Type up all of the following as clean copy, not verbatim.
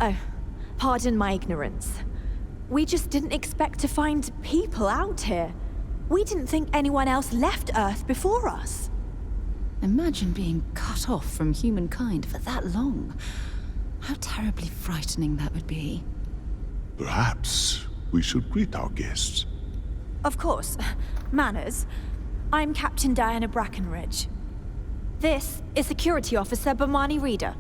Oh, pardon my ignorance. We just didn't expect to find people out here. We didn't think anyone else left Earth before us. Imagine being cut off from humankind for that long. How terribly frightening that would be. Perhaps we should greet our guests. Of course. Manners. I'm Captain Diana Brackenridge. This is Security Officer Bomani Reader.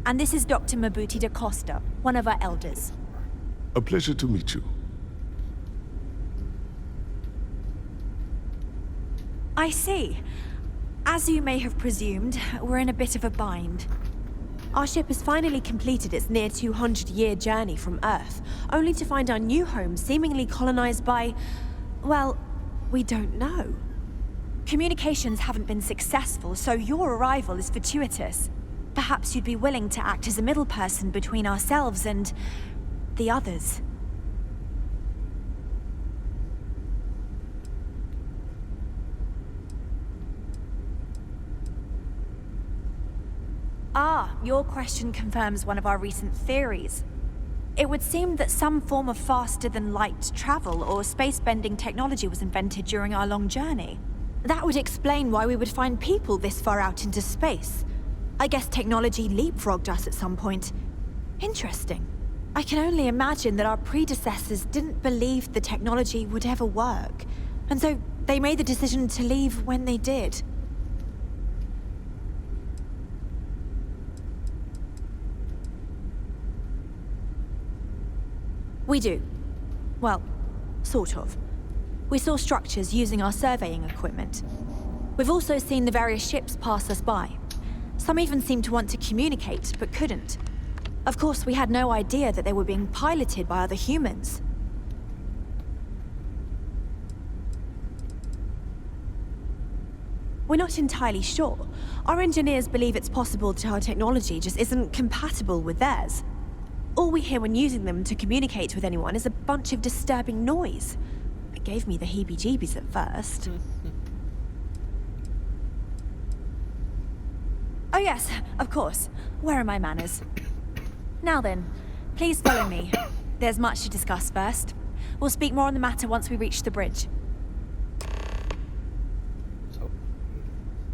And this is Dr. Mabuti da Costa, one of our elders. A pleasure to meet you. I see. As you may have presumed, we're in a bit of a bind. Our ship has finally completed its near 200-year journey from Earth, only to find our new home seemingly colonized by... well, we don't know. Communications haven't been successful, so your arrival is fortuitous. Perhaps you'd be willing to act as a middle person between ourselves and... the others. Ah, your question confirms one of our recent theories. It would seem that some form of faster-than-light travel or space-bending technology was invented during our long journey. That would explain why we would find people this far out into space. I guess technology leapfrogged us at some point. Interesting. I can only imagine that our predecessors didn't believe the technology would ever work, and so they made the decision to leave when they did. We do. Well, sort of. We saw structures using our surveying equipment. We've also seen the various ships pass us by. Some even seemed to want to communicate, but couldn't. Of course, we had no idea that they were being piloted by other humans. We're not entirely sure. Our engineers believe it's possible that our technology just isn't compatible with theirs. All we hear when using them to communicate with anyone is a bunch of disturbing noise. It gave me the heebie-jeebies at first. Oh yes, of course. Where are my manners? Now then, please follow me. There's much to discuss first. We'll speak more on the matter once we reach the bridge.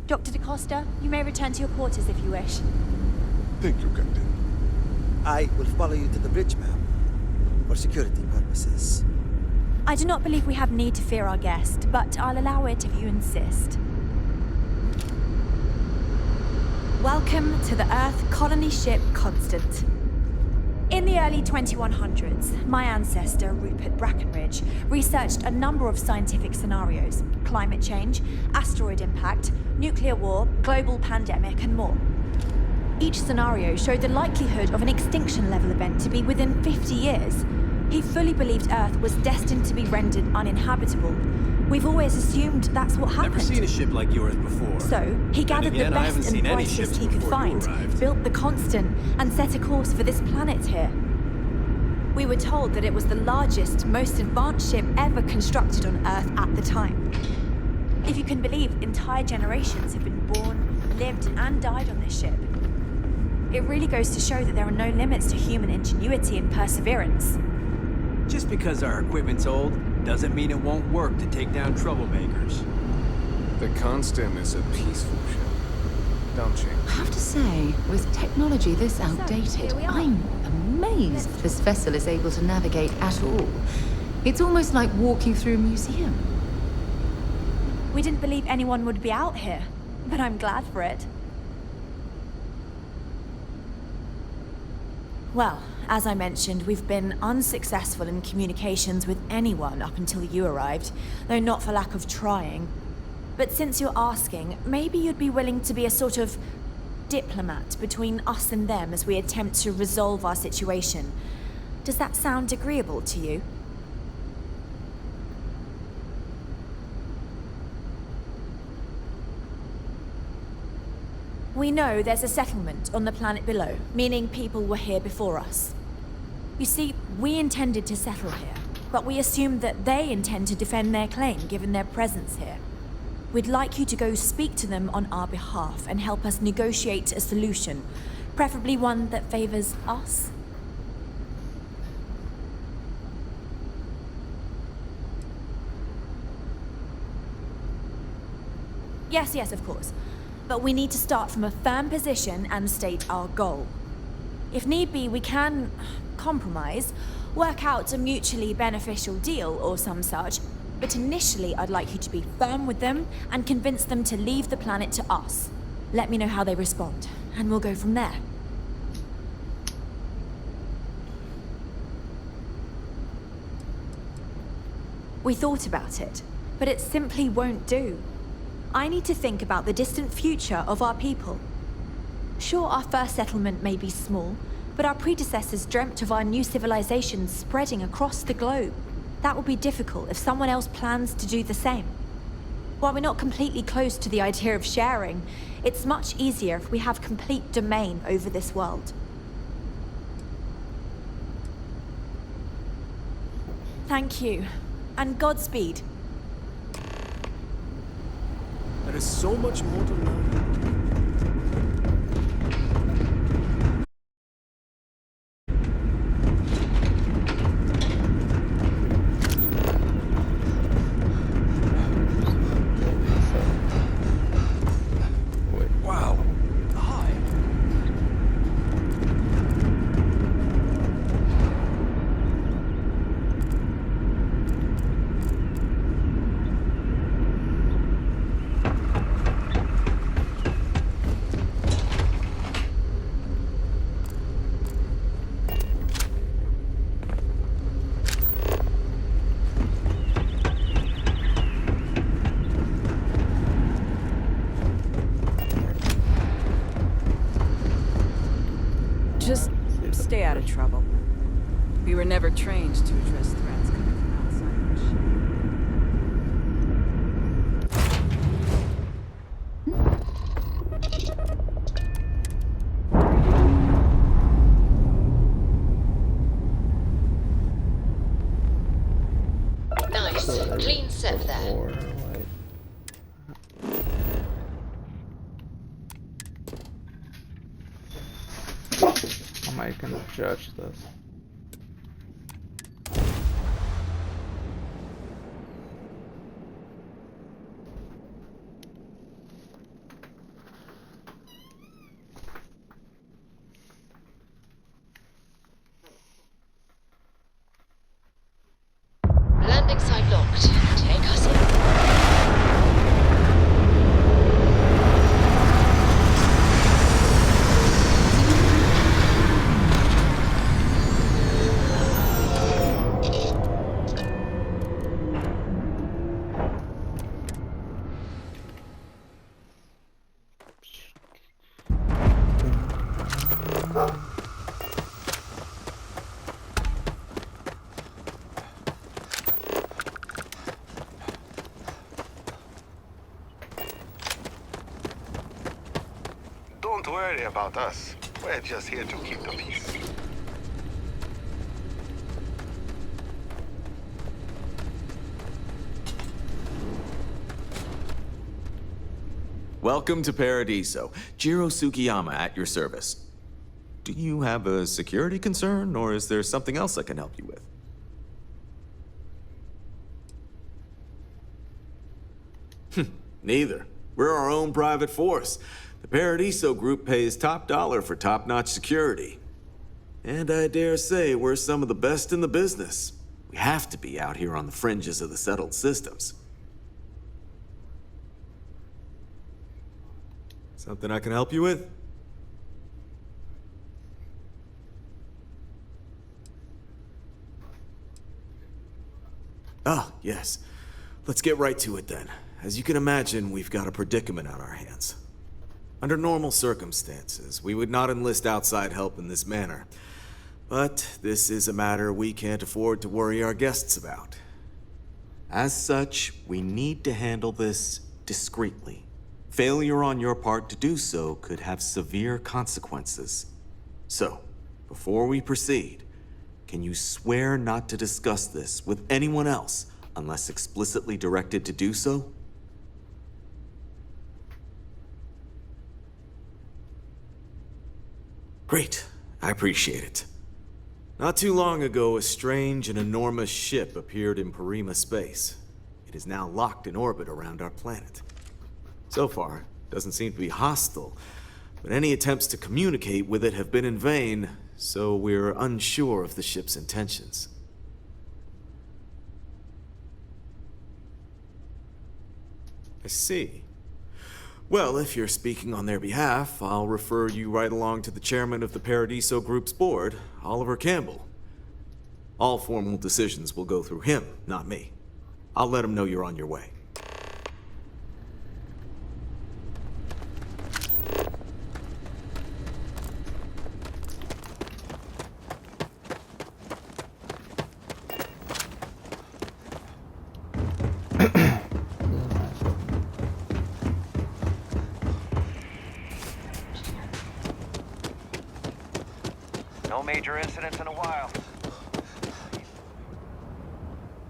Dr. da Costa, you may return to your quarters if you wish. Thank you, Captain. I will follow you to the bridge, ma'am, for security purposes. I do not believe we have need to fear our guest, but I'll allow it if you insist. Welcome to the Earth colony ship Constant. In the early 2100s, my ancestor, Rupert Brackenridge, researched a number of scientific scenarios: climate change, asteroid impact, nuclear war, global pandemic, and more. Each scenario showed the likelihood of an extinction-level event to be within 50 years. He fully believed Earth was destined to be rendered uninhabitable. We've always assumed that's what happened. Never seen a ship like yours before. So, he gathered the best and brightest he could find, built the Constant, and set a course for this planet here. We were told that it was the largest, most advanced ship ever constructed on Earth at the time. If you can believe, entire generations have been born, lived, and died on this ship. It really goes to show that there are no limits to human ingenuity and perseverance. Just because our equipment's old, doesn't mean it won't work to take down troublemakers. The Constant is a peaceful ship, don't you? I have to say, with technology this outdated, I'm amazed this vessel is able to navigate at all. It's almost like walking through a museum. We didn't believe anyone would be out here, but I'm glad for it. Well, as I mentioned, we've been unsuccessful in communications with anyone up until you arrived, though not for lack of trying. But since you're asking, maybe you'd be willing to be a sort of diplomat between us and them as we attempt to resolve our situation. Does that sound agreeable to you? We know there's a settlement on the planet below, meaning people were here before us. You see, we intended to settle here, but we assume that they intend to defend their claim given their presence here. We'd like you to go speak to them on our behalf and help us negotiate a solution, preferably one that favors us. Yes, of course. But we need to start from a firm position and state our goal. If need be, we can compromise, work out a mutually beneficial deal or some such, but initially I'd like you to be firm with them and convince them to leave the planet to us. Let me know how they respond, and we'll go from there. We thought about it, but it simply won't do. I need to think about the distant future of our people. Sure, our first settlement may be small, but our predecessors dreamt of our new civilization spreading across the globe. That will be difficult if someone else plans to do the same. While we're not completely close to the idea of sharing, it's much easier if we have complete domain over this world. Thank you, and Godspeed. There is so much more to learn. Wow. Hi. Just stay out of trouble. We were never trained to address threats coming from outsiders. Nice. Clean set there. Or how am I gonna judge this? Landing site locked. Take us in. Don't worry about us. We're just here to keep the peace. Welcome to Paradiso. Jiro Sukiyama at your service. Do you have a security concern, or is there something else I can help you with? Neither. We're our own private force. The Paradiso group pays top dollar for top-notch security. And I dare say we're some of the best in the business. We have to be out here on the fringes of the settled systems. Something I can help you with? Ah, yes. Let's get right to it then. As you can imagine, we've got a predicament on our hands. Under normal circumstances, we would not enlist outside help in this manner. But this is a matter we can't afford to worry our guests about. As such, we need to handle this discreetly. Failure on your part to do so could have severe consequences. So, before we proceed, Can you swear not to discuss this with anyone else unless explicitly directed to do so? Great. I appreciate it. Not too long ago, a strange and enormous ship appeared in Parima space. It is now locked in orbit around our planet. So far, it doesn't seem to be hostile, but any attempts to communicate with it have been in vain, so we're unsure of the ship's intentions. I see. Well, if you're speaking on their behalf, I'll refer you right along to the chairman of the Paradiso Group's board, Oliver Campbell. All formal decisions will go through him, not me. I'll let him know you're on your way. No major incidents in a while.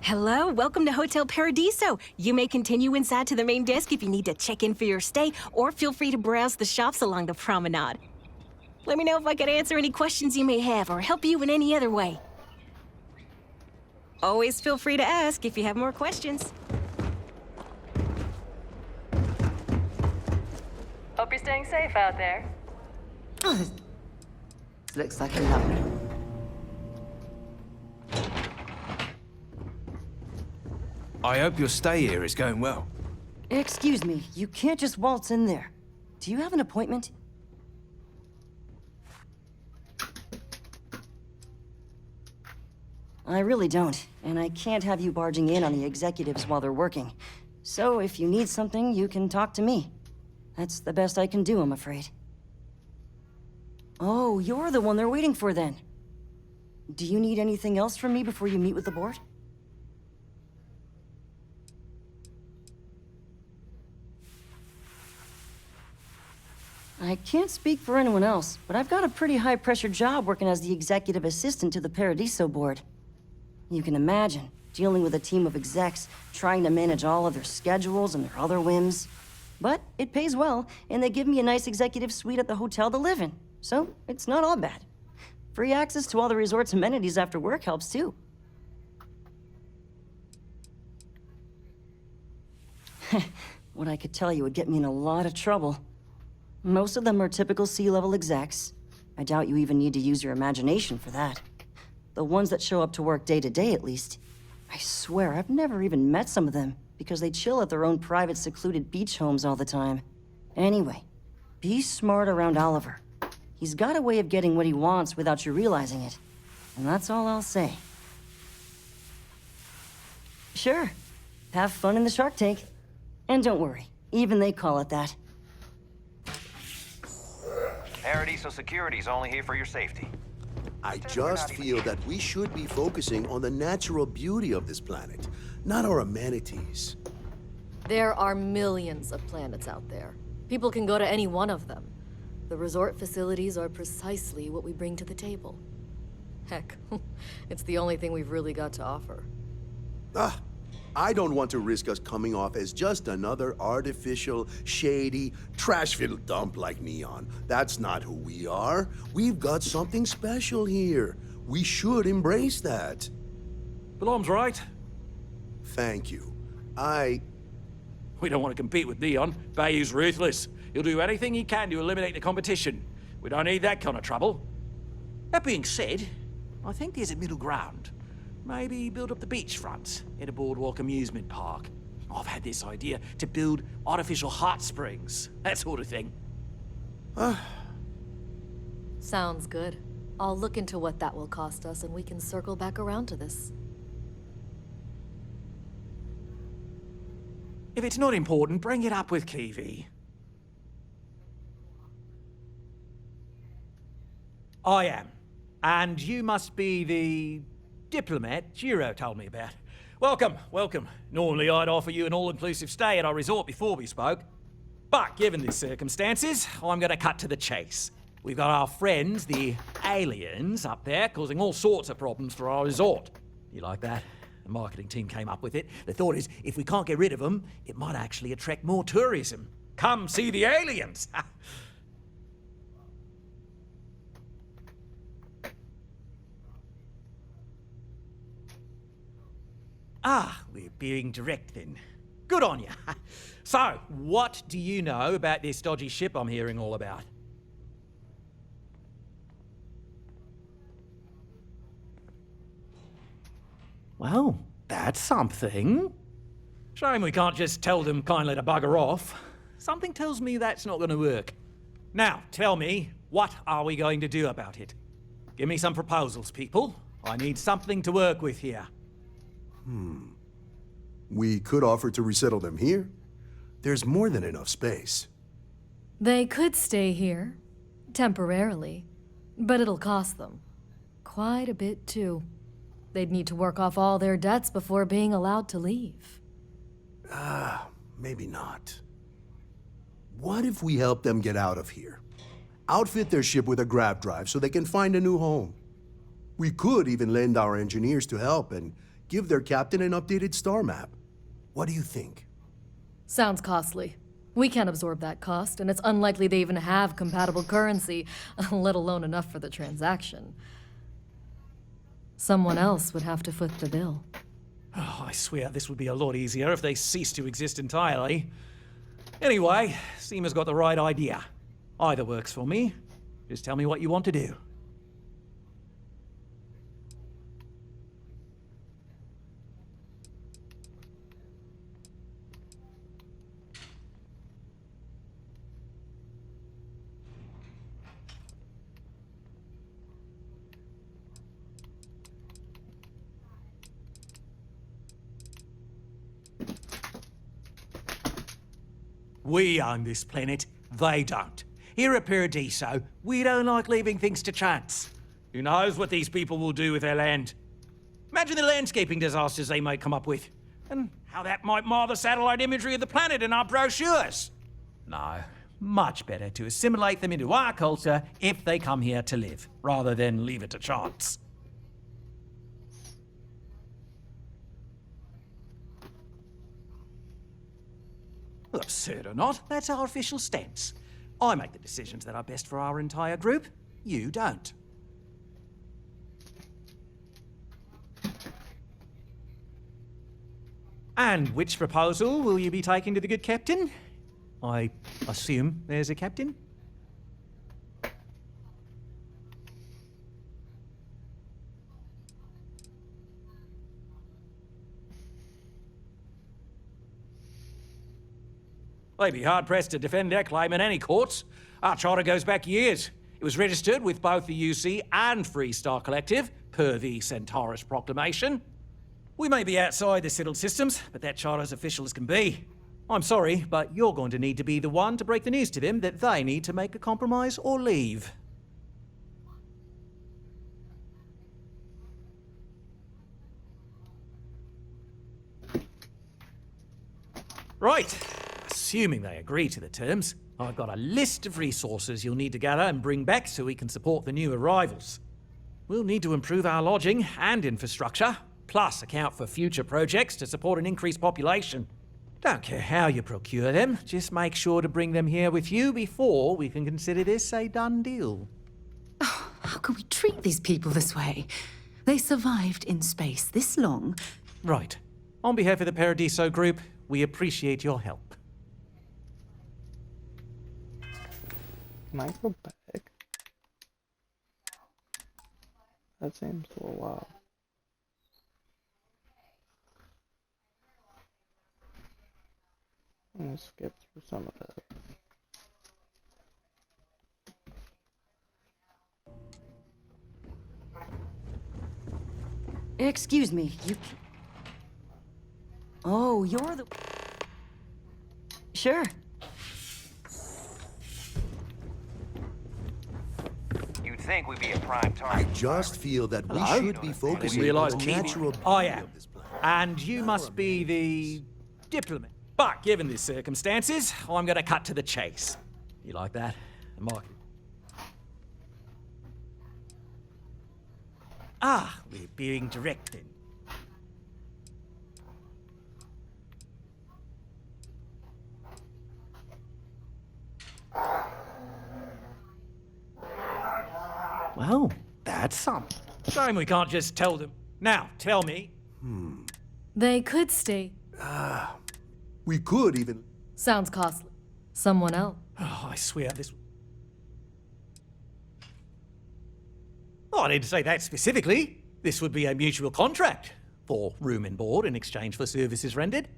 Hello, welcome to Hotel Paradiso. You may continue inside to the main desk if you need to check in for your stay, or feel free to browse the shops along the promenade. Let me know if I could answer any questions you may have or help you in any other way. Always feel free to ask if you have more questions. Hope you're staying safe out there. Oh, this looks like a lovely. I hope your stay here is going well. Excuse me, you can't just waltz in there. Do you have an appointment? I really don't, and I can't have you barging in on the executives while they're working. So if you need something, you can talk to me. That's the best I can do, I'm afraid. Oh, you're the one they're waiting for then. Do you need anything else from me before you meet with the board? I can't speak for anyone else, but I've got a pretty high-pressure job working as the executive assistant to the Paradiso board. You can imagine, dealing with a team of execs, trying to manage all of their schedules and their other whims. But it pays well, and they give me a nice executive suite at the hotel to live in, so it's not all bad. Free access to all the resort's amenities after work helps too. What I could tell you would get me in a lot of trouble. Most of them are typical C-level execs. I doubt you even need to use your imagination for that. The ones that show up to work day to day, at least. I swear, I've never even met some of them, because they chill at their own private, secluded beach homes all the time. Anyway, be smart around Oliver. He's got a way of getting what he wants without you realizing it. And that's all I'll say. Sure. Have fun in the shark tank. And don't worry, even they call it that. Paradiso Security's only here for your safety. I just feel that we should be focusing on the natural beauty of this planet, not our amenities. There are millions of planets out there. People can go to any one of them. The resort facilities are precisely what we bring to the table. Heck, it's the only thing we've really got to offer. I don't want to risk us coming off as just another artificial, shady, trash-filled dump like Neon. That's not who we are. We've got something special here. We should embrace that. Blom's right. Thank you. We don't want to compete with Neon. Bayou's ruthless. He'll do anything he can to eliminate the competition. We don't need that kind of trouble. That being said, I think there's a middle ground. Maybe build up the beachfront in a boardwalk amusement park. I've had this idea to build artificial hot springs, that sort of thing. Sounds good. I'll look into what that will cost us and we can circle back around to this. If it's not important, bring it up with Kiwi. I am. And you must be the diplomat Jiro told me about. Welcome, welcome. Normally I'd offer you an all-inclusive stay at our resort before we spoke. But given the circumstances, I'm gonna cut to the chase. We've got our friends, the aliens, up there, causing all sorts of problems for our resort. You like that? The marketing team came up with it. The thought is, if we can't get rid of them, it might actually attract more tourism. Come see the aliens! Ah, we're being direct then. Good on you. So, what do you know about this dodgy ship I'm hearing all about? Well, that's something. Shame we can't just tell them kindly to bugger off. Something tells me that's not going to work. Now, tell me, what are we going to do about it? Give me some proposals, people. I need something to work with here. We could offer to resettle them here. There's more than enough space. They could stay here, temporarily, but it'll cost them. Quite a bit, too. They'd need to work off all their debts before being allowed to leave. Maybe not. What if we help them get out of here? Outfit their ship with a grav drive so they can find a new home. We could even lend our engineers to help and give their captain an updated star map. What do you think? Sounds costly. We can't absorb that cost, and it's unlikely they even have compatible currency, let alone enough for the transaction. Someone else would have to foot the bill. Oh, I swear this would be a lot easier if they ceased to exist entirely. Anyway, Seema's got the right idea. Either works for me. Just tell me what you want to do. We own this planet, they don't. Here at Paradiso, we don't like leaving things to chance. Who knows what these people will do with their land? Imagine the landscaping disasters they might come up with, and how that might mar the satellite imagery of the planet in our brochures. No, much better to assimilate them into our culture if they come here to live, rather than leave it to chance. Well, absurd or not, that's our official stance. I make the decisions that are best for our entire group. You don't. And which proposal will you be taking to the good captain? I assume there's a captain? They'd be hard-pressed to defend their claim in any courts. Our charter goes back years. It was registered with both the UC and Freestar Collective, per the Centaurus Proclamation. We may be outside the settled systems, but that charter's official as can be. I'm sorry, but you're going to need to be the one to break the news to them that they need to make a compromise or leave. Right. Assuming they agree to the terms, I've got a list of resources you'll need to gather and bring back so we can support the new arrivals. We'll need to improve our lodging and infrastructure, plus account for future projects to support an increased population. Don't care how you procure them, just make sure to bring them here with you before we can consider this a done deal. Oh, how can we treat these people this way? They survived in space this long. Right. On behalf of the Paradiso Group, we appreciate your help. Can I go back? That seems a little wild. I'm gonna skip through some of that. Excuse me, you... Oh, you're the... Sure. You'd think we'd be a prime target. I just feel that we Hello? should be focusing realise on the Kiwi. natural I beauty am. of this planet. And you must be the diplomat. But given the circumstances, I'm going to cut to the chase. You like that? Mike? Ah, we're being direct then. Well, that's something. Shame we can't just tell them. Now, tell me. They could stay. We could even... Sounds costly. Someone else. Oh, I swear this... Oh, I didn't say that specifically. This would be a mutual contract for room and board in exchange for services rendered.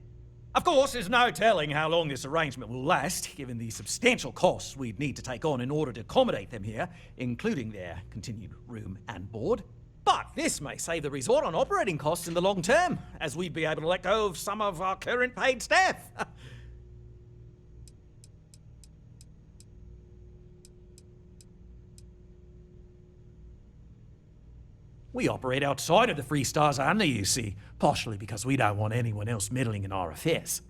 Of course, there's no telling how long this arrangement will last, given the substantial costs we'd need to take on in order to accommodate them here, including their continued room and board. But this may save the resort on operating costs in the long term, as we'd be able to let go of some of our current paid staff. We operate outside of the Free Stars only, you see, partially because we don't want anyone else meddling in our affairs.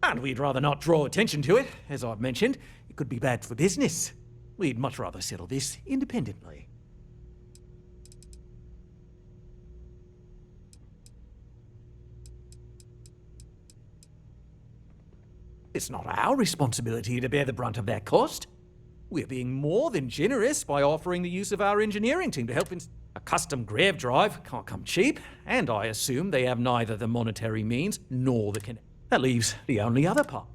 And we'd rather not draw attention to it, as I've mentioned. It could be bad for business. We'd much rather settle this independently. It's not our responsibility to bear the brunt of that cost. We're being more than generous by offering the use of our engineering team to help in... A custom grav drive can't come cheap, and I assume they have neither the monetary means nor the connect. That leaves the only other part.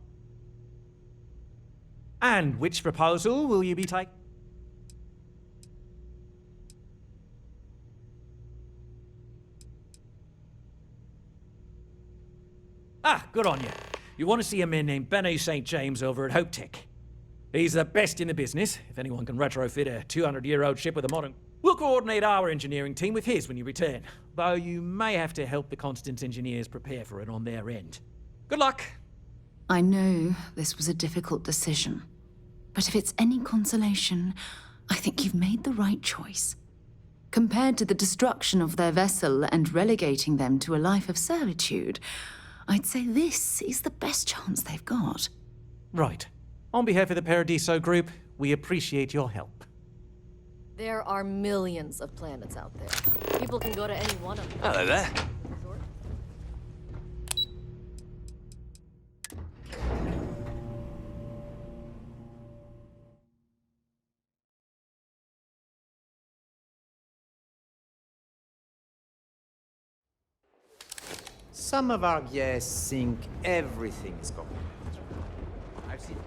And which proposal will you be taking? Ah, good on you. You want to see a man named Benny St. James over at Hope Tech. He's the best in the business. If anyone can retrofit a 200-year-old ship with a modern... We'll coordinate our engineering team with his when you return, though you may have to help the Constance engineers prepare for it on their end. Good luck. I know this was a difficult decision, but if it's any consolation, I think you've made the right choice. Compared to the destruction of their vessel and relegating them to a life of servitude, I'd say this is the best chance they've got. Right. On behalf of the Paradiso Group, we appreciate your help. There are millions of planets out there. People can go to any one of them. Hello there. Some of our guests think everything is complicated. I've seen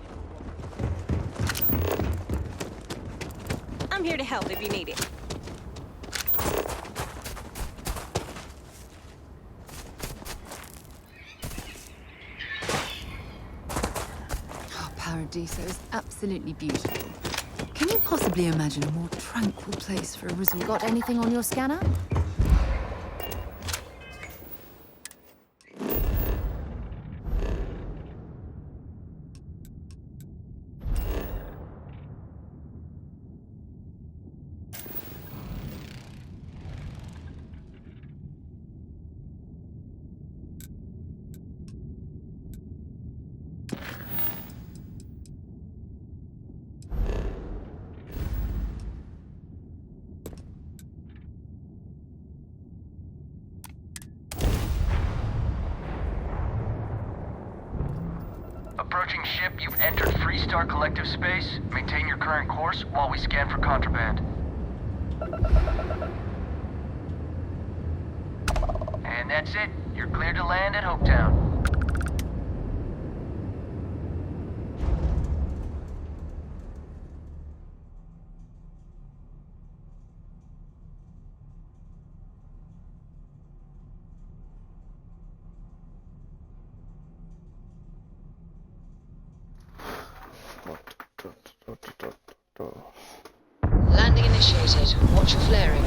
I'm here to help if you need it. Oh, Paradiso is absolutely beautiful. Can you possibly imagine a more tranquil place for a resort? Got anything on your scanner? Approaching ship, you've entered Freestar Collective space. Maintain your current course while we scan for contraband. And that's it. You're cleared to land at Hopetown. Landing initiated. Watch your flaring.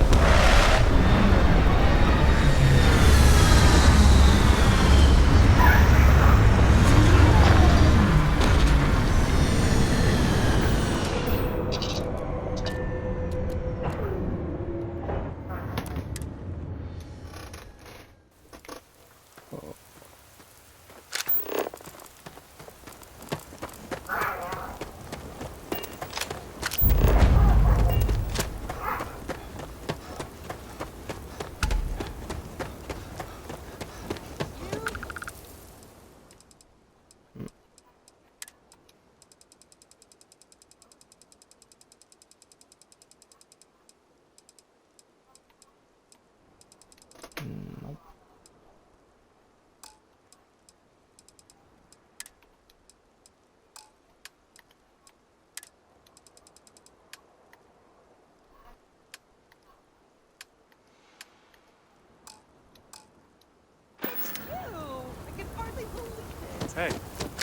Hey.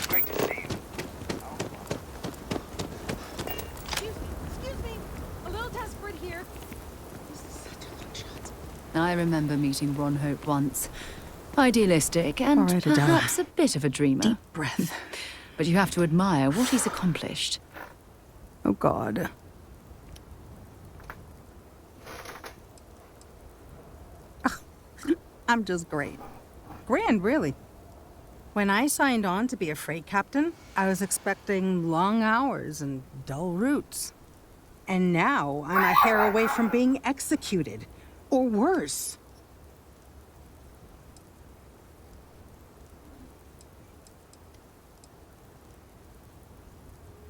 Great to see you. Excuse me. A little desperate here. I remember meeting Ron Hope once. Idealistic and All right, Adela. perhaps a bit of a dreamer. Deep breath. But you have to admire what he's accomplished. Oh, God. I'm just great. Grand, really. When I signed on to be a freight captain, I was expecting long hours and dull routes. And now I'm a hair away from being executed. Or worse.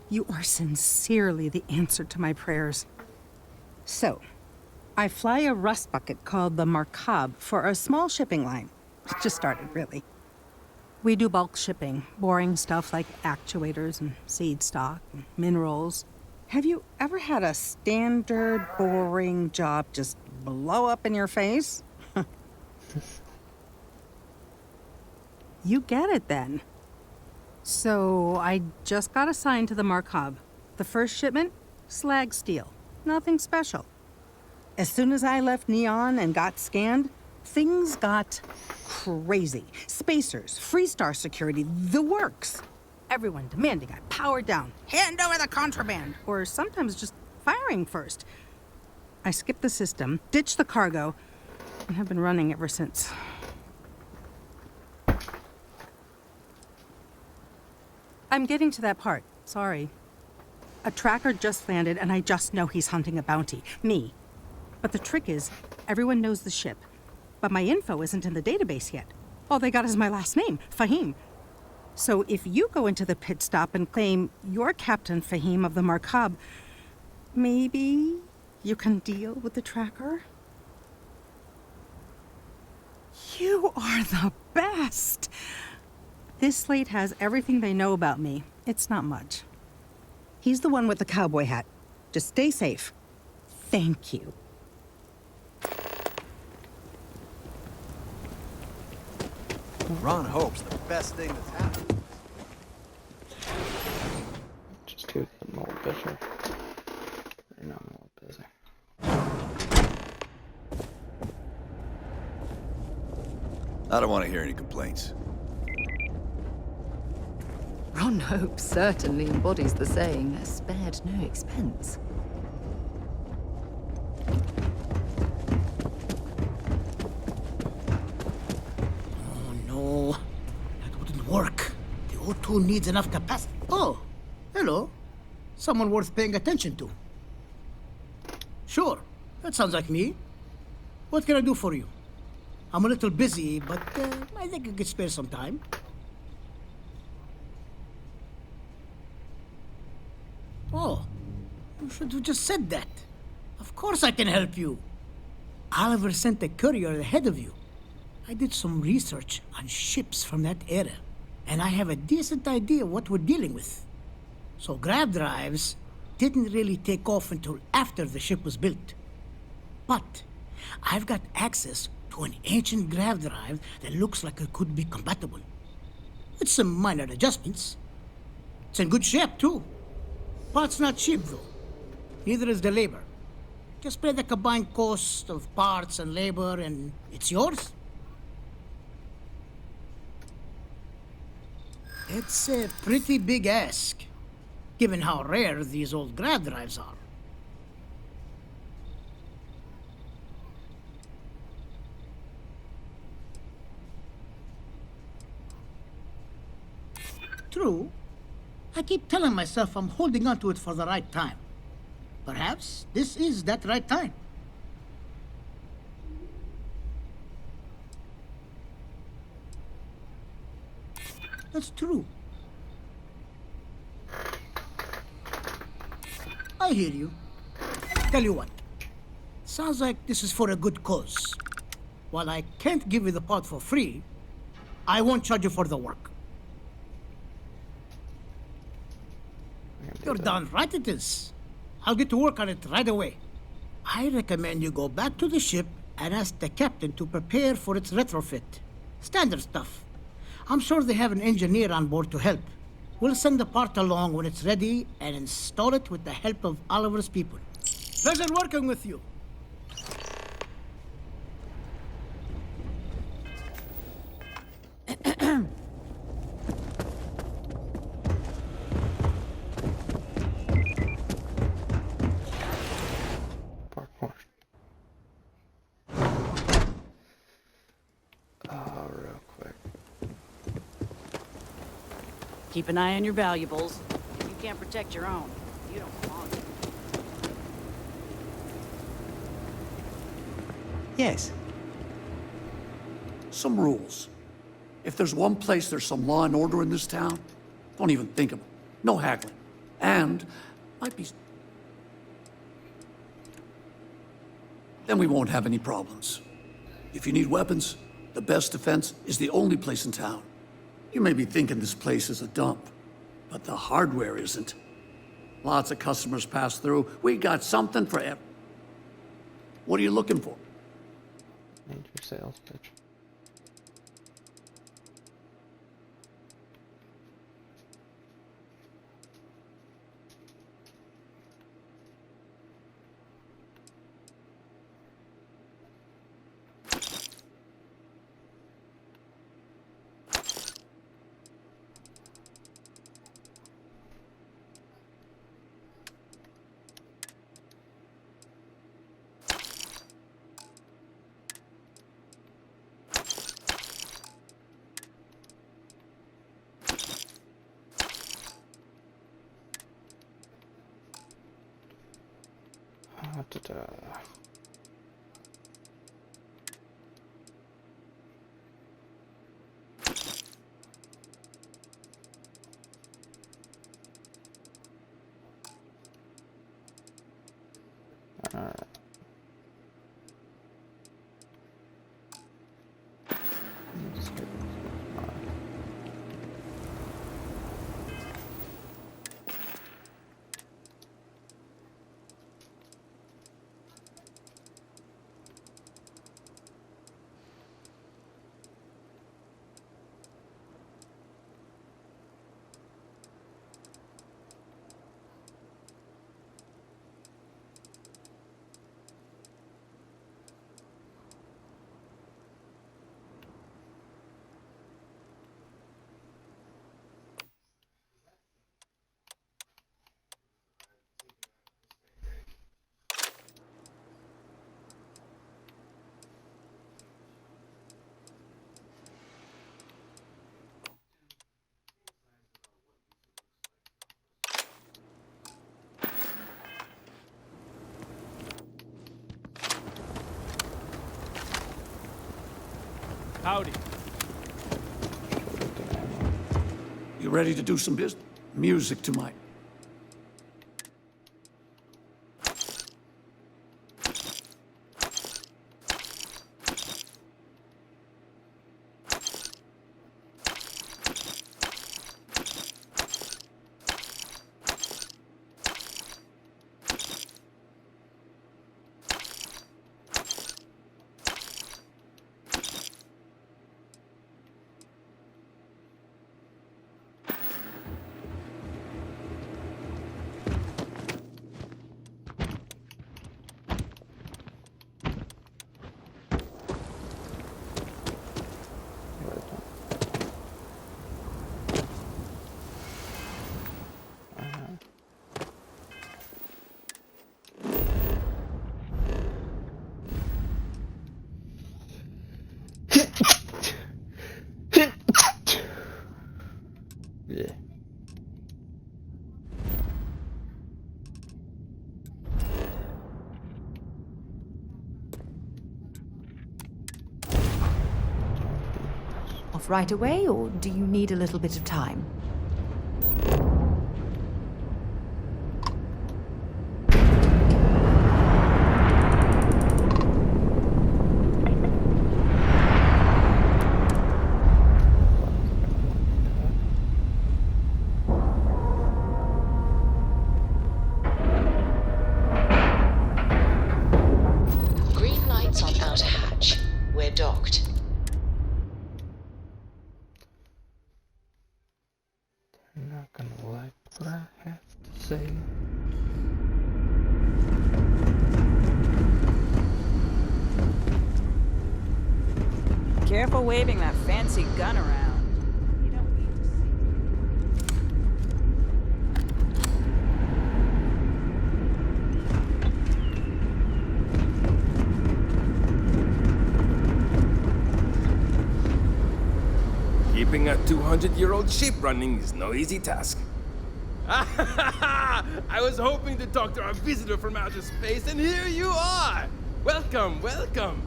You are sincerely the answer to my prayers. So, I fly a rust bucket called the Markab for a small shipping line. It just started, really. We do bulk shipping, boring stuff like actuators and seed stock and minerals. Have you ever had a standard, boring job just blow up in your face? You get it then. So I just got assigned to the Markab. The first shipment, slag steel. Nothing special. As soon as I left Neon and got scanned, things got crazy. Spacers, Freestar security, the works. Everyone demanding I power down, hand over the contraband, or sometimes just firing first. I skipped the system, ditched the cargo, and have been running ever since. I'm getting to that part. Sorry. A tracker just landed, and I just know he's hunting a bounty. Me. But the trick is, everyone knows the ship. But my info isn't in the database yet. All they got is my last name, Fahim. So if you go into the pit stop and claim you're Captain Fahim of the Markab, maybe you can deal with the tracker? You are the best! This slate has everything they know about me. It's not much. He's the one with the cowboy hat. Just stay safe. Thank you. Ron Hope's the best thing that's happened. Just keep them more busy. Right now I'm a little busy. I don't want to hear any complaints. Ron Hope certainly embodies the saying, spared no expense. Oh no, that wouldn't work. The O2 needs enough capacity. Oh, hello. Someone worth paying attention to. Sure, that sounds like me. What can I do for you? I'm a little busy, but I think I could spare some time. Oh, you should have just said that. Of course I can help you. Oliver sent a courier ahead of you. I did some research on ships from that era, and I have a decent idea what we're dealing with. So grav drives didn't really take off until after the ship was built. But I've got access to an ancient grav drive that looks like it could be compatible. With some minor adjustments. It's in good shape, too. Parts not cheap, though. Neither is the labor. Just pay the combined cost of parts and labor, and it's yours. It's a pretty big ask, given how rare these old grav drives are. True. I keep telling myself I'm holding on to it for the right time. Perhaps this is that right time. That's true. I hear you. Tell you what. Sounds like this is for a good cause. While I can't give you the part for free, I won't charge you for the work. You're darn right it is. I'll get to work on it right away. I recommend you go back to the ship and ask the captain to prepare for its retrofit. Standard stuff. I'm sure they have an engineer on board to help. We'll send the part along when it's ready and install it with the help of Oliver's people. Pleasure working with you. Parkour. Real quick. Keep an eye on your valuables. If you can't protect your own, you don't belong here. Yes. Some rules. If there's one place there's some law and order in this town, don't even think of it. No haggling. And might be... Then we won't have any problems. If you need weapons, the best defense is the only place in town. You may be thinking this place is a dump, but the hardware isn't. Lots of customers pass through. We got something for every... What are you looking for? Major sales pitch. Alright. Howdy. You ready to do some business? Music to my... Yeah. Off right away, or do you need a little bit of time? Green lights on outer hatch. We're docked. I'm not gonna like what I have to say. Careful waving that fancy gun around. You don't need Keeping a 200-year-old ship running is no easy task. I was hoping to talk to our visitor from outer space, and here you are! Welcome, welcome!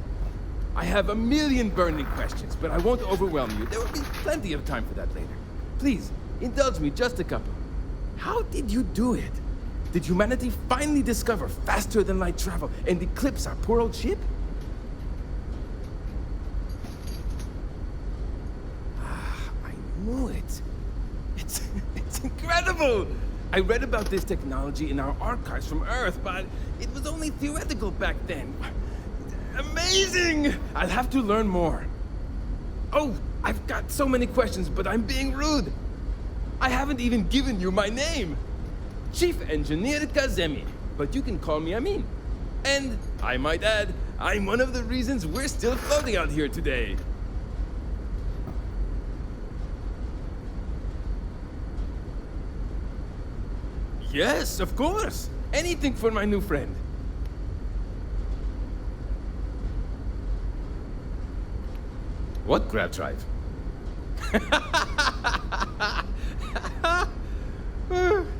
I have a million burning questions, but I won't overwhelm you. There will be plenty of time for that later. Please, indulge me just a couple. How did you do it? Did humanity finally discover faster-than-light travel and eclipse our poor old ship? I knew it. It's incredible! I read about this technology in our archives from Earth, but it was only theoretical back then. Amazing! I'll have to learn more. Oh, I've got so many questions, but I'm being rude. I haven't even given you my name. Chief Engineer Kazemi, but you can call me Amin. And, I might add, I'm one of the reasons we're still floating out here today. Yes, of course. Anything for my new friend. What grab drive?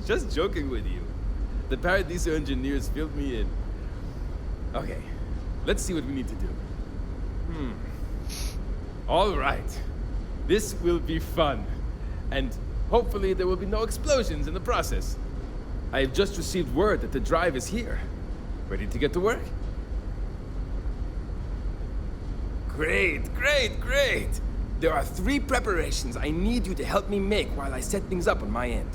Just joking with you. The Paradiso engineers filled me in. Okay, let's see what we need to do. All right. This will be fun. And hopefully there will be no explosions in the process. I have just received word that the drive is here. Ready to get to work? Great, great, great! There are 3 preparations I need you to help me make while I set things up on my end.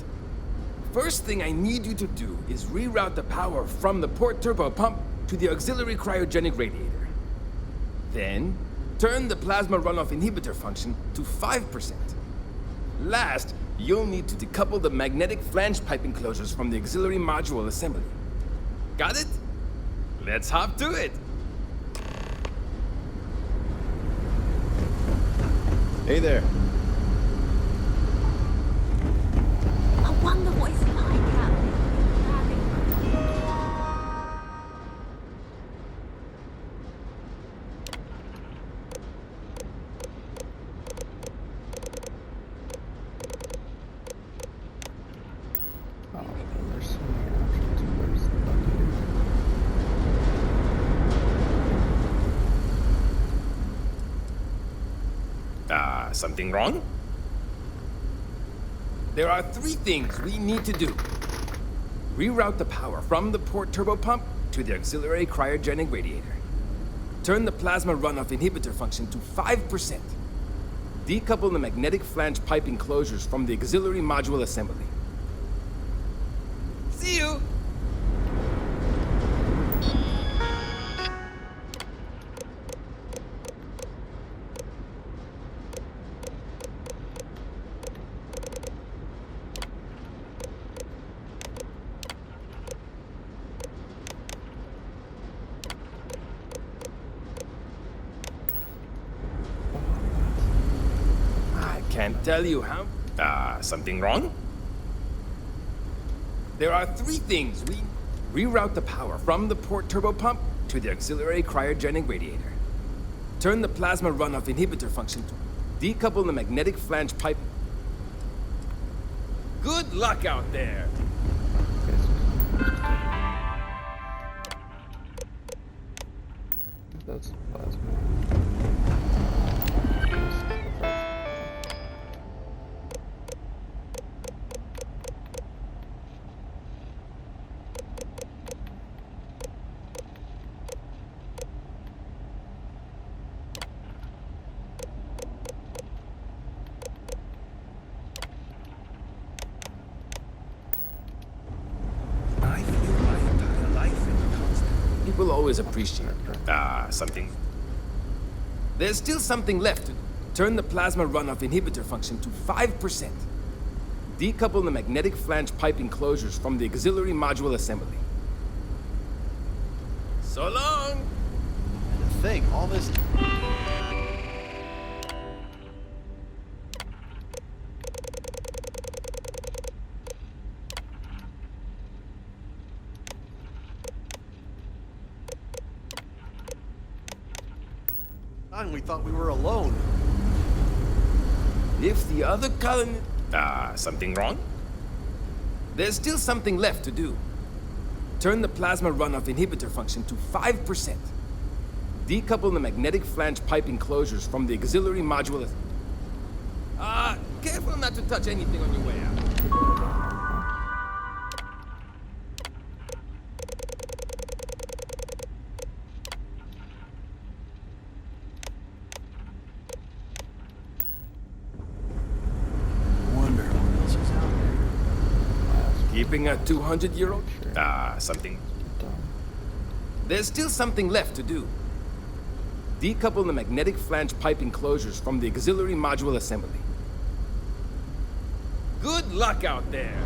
First thing I need you to do is reroute the power from the port turbo pump to the auxiliary cryogenic radiator. Then, turn the plasma runoff inhibitor function to 5%. Last, you'll need to decouple the magnetic flange pipe enclosures from the auxiliary module assembly. Got it? Let's hop to it! Hey there. I wonder what it's like out There's so many options. Where's the button? Something wrong? There are 3 things we need to do. Reroute the power from the port turbo pump to the auxiliary cryogenic radiator. Turn the plasma runoff inhibitor function to 5%. Decouple the magnetic flange pipe enclosures from the auxiliary module assembly. See you! Can't tell you how. Something wrong? There are 3 things we reroute the power from the port turbo pump to the auxiliary cryogenic radiator. Turn the plasma runoff inhibitor function to decouple the magnetic flange pipe. Good luck out there! That's plasma. People always appreciate something. There's still something left. Turn the plasma runoff inhibitor function to 5%. Decouple the magnetic flange pipe enclosures from the auxiliary module assembly. So long! And to think, all this... And we thought we were alone. If the other colony... something wrong? There's still something left to do. Turn the plasma runoff inhibitor function to 5%. Decouple the magnetic flange pipe enclosures from the auxiliary module. Careful not to touch anything on your way out. Wonder what else is out there. Keeping a 200-year-old? Something. There's still something left to do. Decouple the magnetic flange pipe enclosures from the auxiliary module assembly. Good luck out there!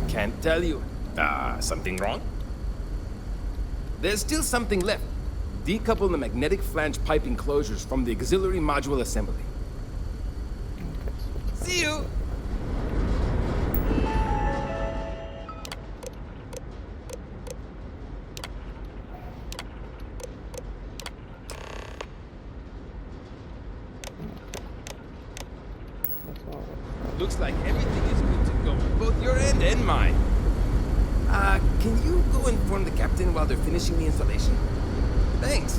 Can't tell you. Something wrong? There's still something left. Decouple the magnetic flange pipe enclosures from the auxiliary module assembly. See you! Looks like everything is good to go, both your end and mine. Can you go inform the captain while they're finishing the installation? Thanks.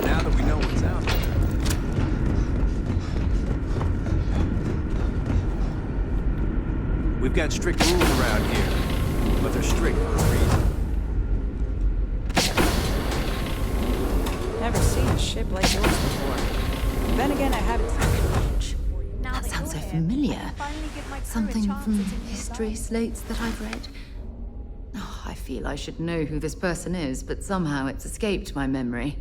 Now that we know what's out there. We've got strict rules around here, but they're strict for a reason. Never seen a ship like yours before. Then again, I haven't seen it. That sounds so familiar. Something from history slates that I've read. Oh, I feel I should know who this person is, but somehow it's escaped my memory.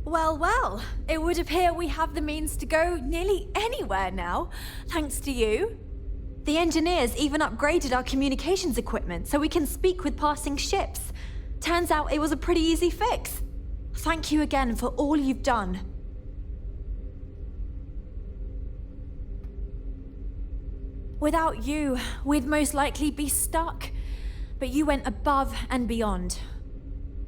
Well, well, it would appear we have the means to go nearly anywhere now, thanks to you. The engineers even upgraded our communications equipment so we can speak with passing ships. Turns out it was a pretty easy fix. Thank you again for all you've done. Without you, we'd most likely be stuck. But you went above and beyond.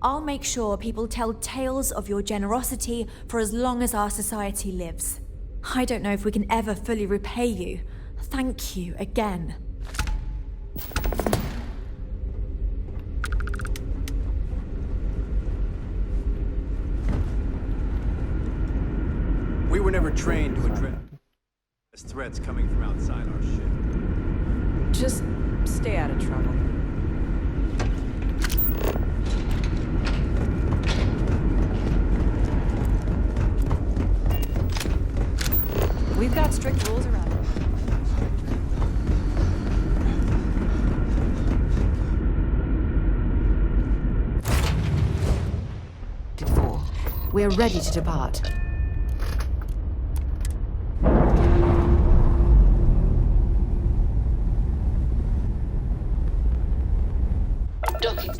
I'll make sure people tell tales of your generosity for as long as our society lives. I don't know if we can ever fully repay you. Thank you again. We were never trained to address threats coming from outside our ship. Just stay out of trouble. We've got strict rules around here. We're ready to depart. Docking.